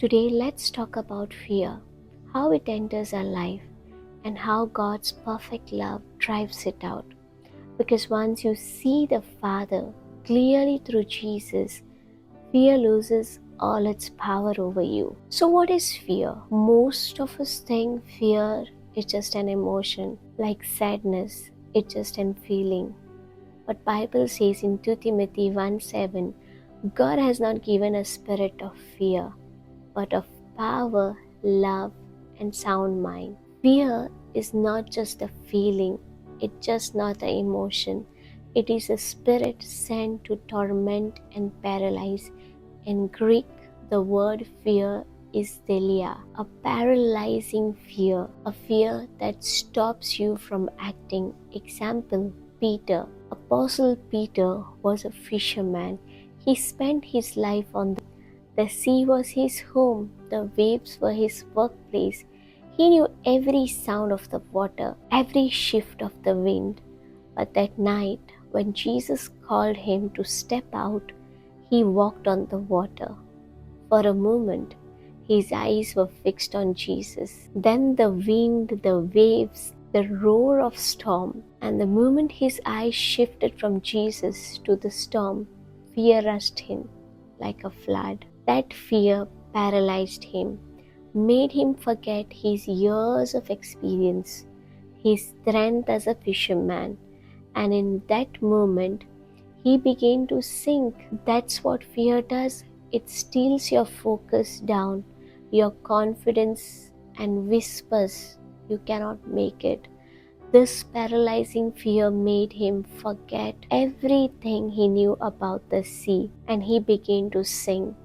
Today, let's talk about fear, how it enters our life, and how God's perfect love drives it out. Because once you see the Father clearly through Jesus, fear loses all its power over you. So, what is fear? Most of us think fear is just an emotion, like sadness, it's just a feeling. But Bible says in 2 Timothy 1:7, God has not given a spirit of fear, but of power, love, and sound mind. Fear is not just a feeling, it's just not an emotion. It is a spirit sent to torment and paralyze. In Greek, the word fear is thelia, a paralyzing fear, a fear that stops you from acting. Example, Peter. Apostle Peter was a fisherman. He spent his life on the sea was his home, the waves were his workplace. He knew every sound of the water, every shift of the wind. But that night, when Jesus called him to step out, he walked on the water. For a moment, his eyes were fixed on Jesus. Then the wind, the waves, the roar of storm, and the moment his eyes shifted from Jesus to the storm, fear rushed him like a flood. That fear paralyzed him, made him forget his years of experience, his strength as a fisherman, and in that moment, he began to sink. That's what fear does. It steals your focus down, your confidence, and whispers you cannot make it. This paralyzing fear made him forget everything he knew about the sea, and he began to sink.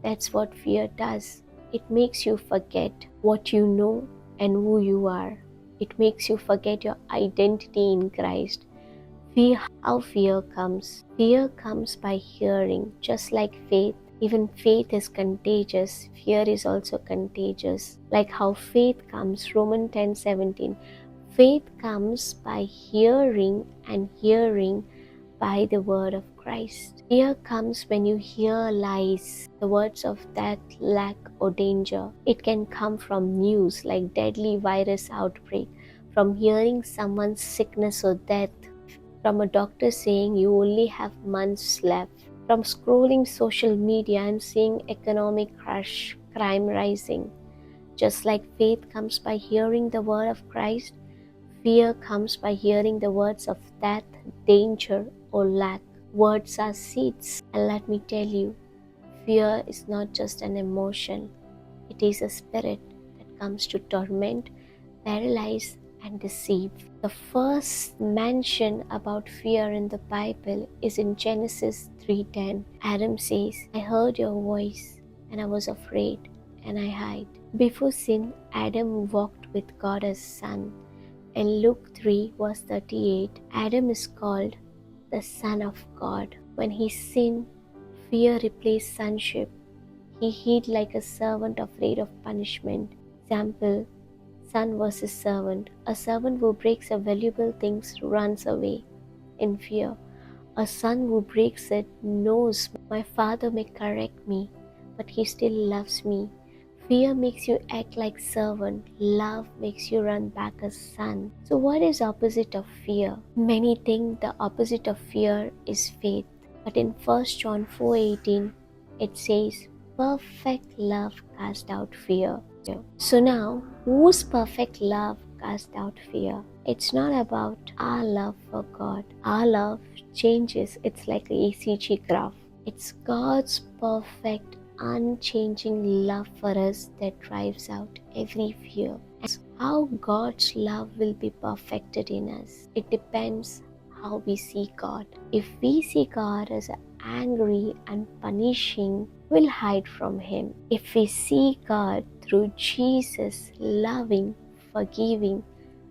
That's what fear does. It makes you forget what you know and who you are. It makes you forget your identity in Christ. How fear comes? Fear comes by hearing, just like faith. Even faith is contagious. Fear is also contagious. Like how faith comes, Romans 10:17. Faith comes by hearing, and hearing by the word of Christ. Fear comes when you hear lies, the words of death, lack, or danger. It can come from news like deadly virus outbreak, from hearing someone's sickness or death, from a doctor saying you only have months left, from scrolling social media and seeing economic crash, crime rising. Just like faith comes by hearing the word of Christ, fear comes by hearing the words of death, danger, or lack. Words are seeds, and let me tell you, fear is not just an emotion, it is a spirit that comes to torment, paralyze, and deceive. The first mention about fear in the Bible is in Genesis 3:10. Adam says, I heard your voice, and I was afraid, and I hid. Before sin, Adam walked with God as son. In Luke 3 verse 38, Adam is called the Son of God. When he sinned, fear replaced sonship. He hid like a servant afraid of punishment. Example, son versus servant. A servant who breaks a valuable thing runs away in fear. A son who breaks it knows my father may correct me, but he still loves me. Fear makes you act like servant. Love makes you run back as son. So what is opposite of fear? Many think the opposite of fear is faith. But in 1 John 4:18, it says, perfect love casts out fear. So now, whose perfect love casts out fear? It's not about our love for God. Our love changes. It's like an ECG graph. It's God's perfect, unchanging love for us that drives out every fear. And how God's love will be perfected in us, it depends how we see God. If we see God as angry and punishing, we'll hide from Him. If we see God through Jesus, loving, forgiving,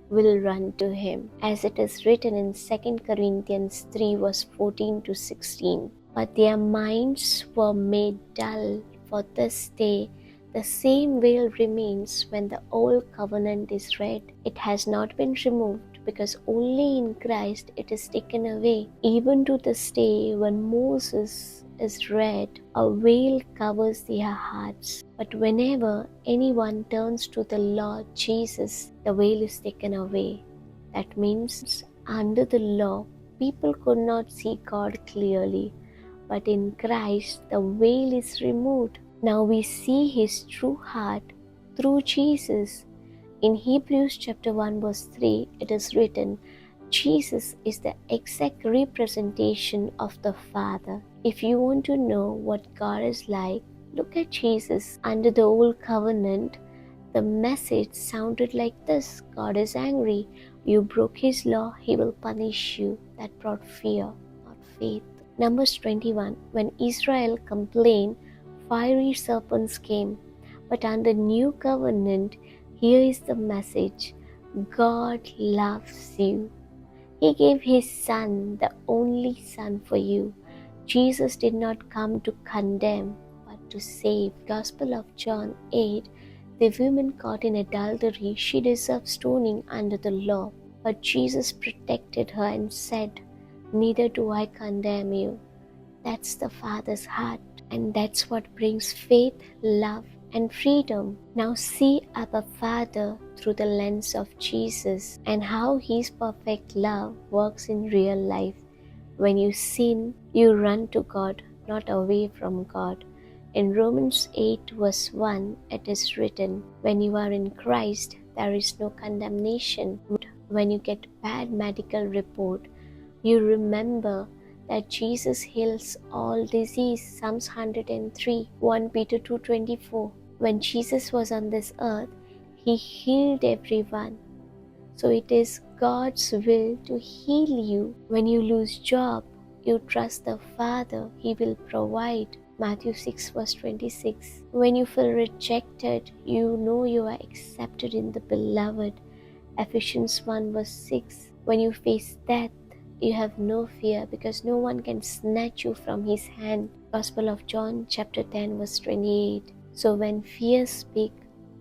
will run to Him. As it is written in 2 Corinthians 3 verse 14 to 16. But their minds were made dull, for this day the same veil remains when the old covenant is read. It has not been removed, because only in Christ it is taken away. Even to this day, when Moses is read, a veil covers their hearts. But whenever anyone turns to the Lord Jesus, the veil is taken away. That means under the law, people could not see God clearly. But in Christ, the veil is removed. Now we see His true heart through Jesus. In Hebrews chapter 1 verse 3, it is written, Jesus is the exact representation of the Father. If you want to know what God is like, look at Jesus. Under the old covenant, the message sounded like this: God is angry. You broke His law, He will punish you. That brought fear, not faith. Numbers 21, when Israel complained, fiery serpents came. But under new covenant, here is the message: God loves you. He gave His Son, the only Son, for you. Jesus did not come to condemn, but to save. Gospel of John 8, the woman caught in adultery, she deserved stoning under the law. But Jesus protected her and said, neither do I condemn you. That's the Father's heart, and that's what brings faith, love, and freedom. Now see Abba Father through the lens of Jesus and how His perfect love works in real life. When you sin, you run to God, not away from God. In Romans 8 verse 1, it is written, when you are in Christ, there is no condemnation. When you get bad medical report, you remember that Jesus heals all disease. Psalms 103, 1 Peter 2:24. When Jesus was on this earth, He healed everyone. So it is God's will to heal you. When you lose job, you trust the Father, He will provide. Matthew 6 verse 26. When you feel rejected, you know you are accepted in the Beloved. Ephesians 1 verse 6. When you face death, you have no fear because no one can snatch you from His hand. Gospel of John chapter 10 verse 28. So when fears speak,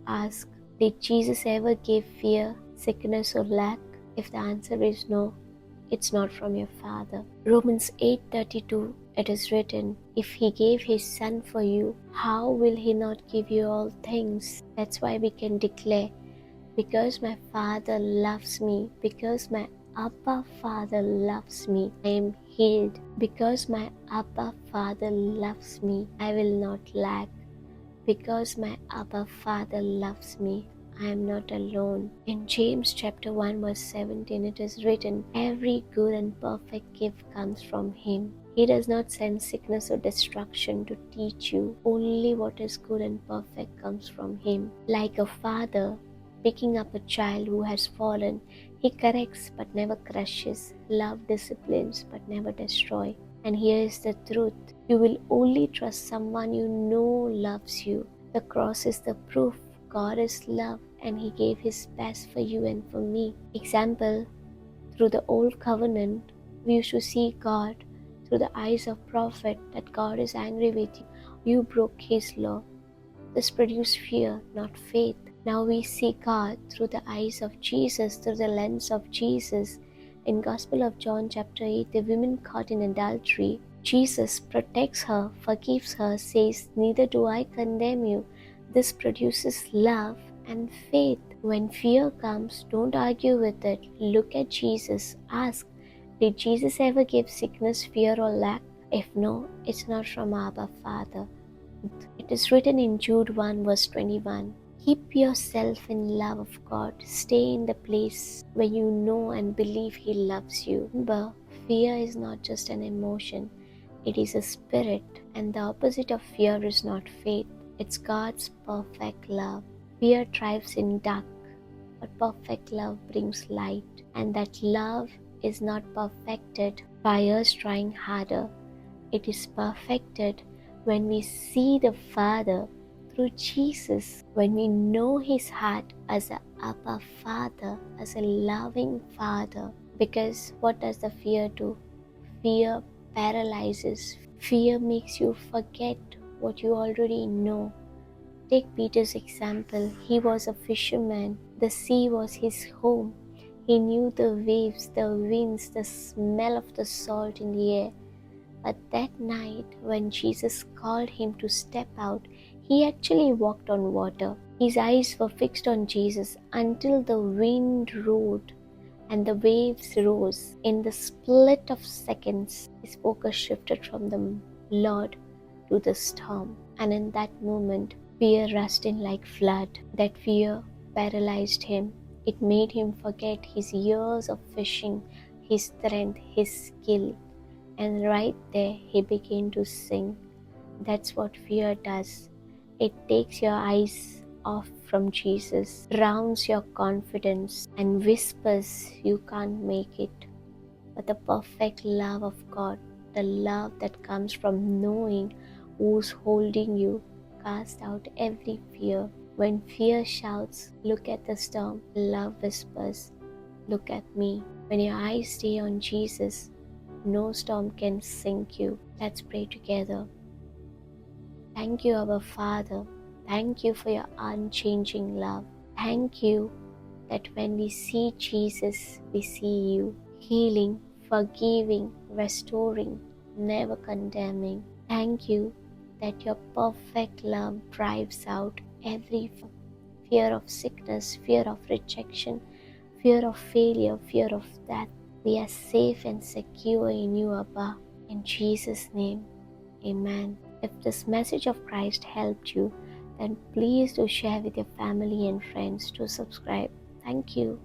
ask, did Jesus ever give fear, sickness or lack? If the answer is no, it's not from your Father. Romans 8:32, it is written, if He gave His Son for you, how will He not give you all things? That's why we can declare, because my Father loves me, because my Abba Father loves me, I am healed. Because my Abba Father loves me, I will not lack. Because my Abba Father loves me, I am not alone. In James chapter 1 verse 17, it is written, every good and perfect gift comes from Him. He does not send sickness or destruction to teach you. Only what is good and perfect comes from Him. Like a father picking up a child who has fallen, He corrects but never crushes. Love disciplines but never destroys. And here is the truth. You will only trust someone you know loves you. The cross is the proof God is love and He gave His best for you and for me. Example, through the old covenant, we used to see God through the eyes of prophet that God is angry with you. You broke His law. This produced fear, not faith. Now we see God through the eyes of Jesus, through the lens of Jesus. In Gospel of John chapter 8, the woman caught in adultery, Jesus protects her, forgives her, says, neither do I condemn you. This produces love and faith. When fear comes, don't argue with it. Look at Jesus. Ask, did Jesus ever give sickness, fear or lack? If no, it's not from Abba Father. It is written in Jude 1 verse 21. Keep yourself in love of God. Stay in the place where you know and believe He loves you. Remember, fear is not just an emotion. It is a spirit, and the opposite of fear is not faith. It's God's perfect love. Fear thrives in dark, but perfect love brings light. And that love is not perfected by us trying harder. It is perfected when we see the Father through Jesus, when we know His heart as a Abba Father, as a loving Father. Because what does the fear do? Fear paralyzes. Fear makes you forget what you already know. Take Peter's example. He was a fisherman. The sea was his home. He knew the waves, the winds, the smell of the salt in the air. But that night, when Jesus called him to step out, he actually walked on water. His eyes were fixed on Jesus until the wind roared and the waves rose. In the split of seconds, his focus shifted from the Lord to the storm. And in that moment, fear rushed in like flood. That fear paralyzed him. It made him forget his years of fishing, his strength, his skill. And right there, he began to sing. That's what fear does. It takes your eyes off from Jesus, drowns your confidence, and whispers you can't make it. But the perfect love of God, the love that comes from knowing who's holding you, casts out every fear. When fear shouts, look at the storm, love whispers, look at me. When your eyes stay on Jesus, no storm can sink you. Let's pray together. Thank you, our Father. Thank you for your unchanging love. Thank you that when we see Jesus, we see you, healing, forgiving, restoring, never condemning. Thank you that your perfect love drives out every fear of sickness, fear of rejection, fear of failure, fear of death. We are safe and secure in you, Abba. In Jesus' name, amen. If this message of Christ helped you, then please do share with your family and friends to subscribe. Thank you.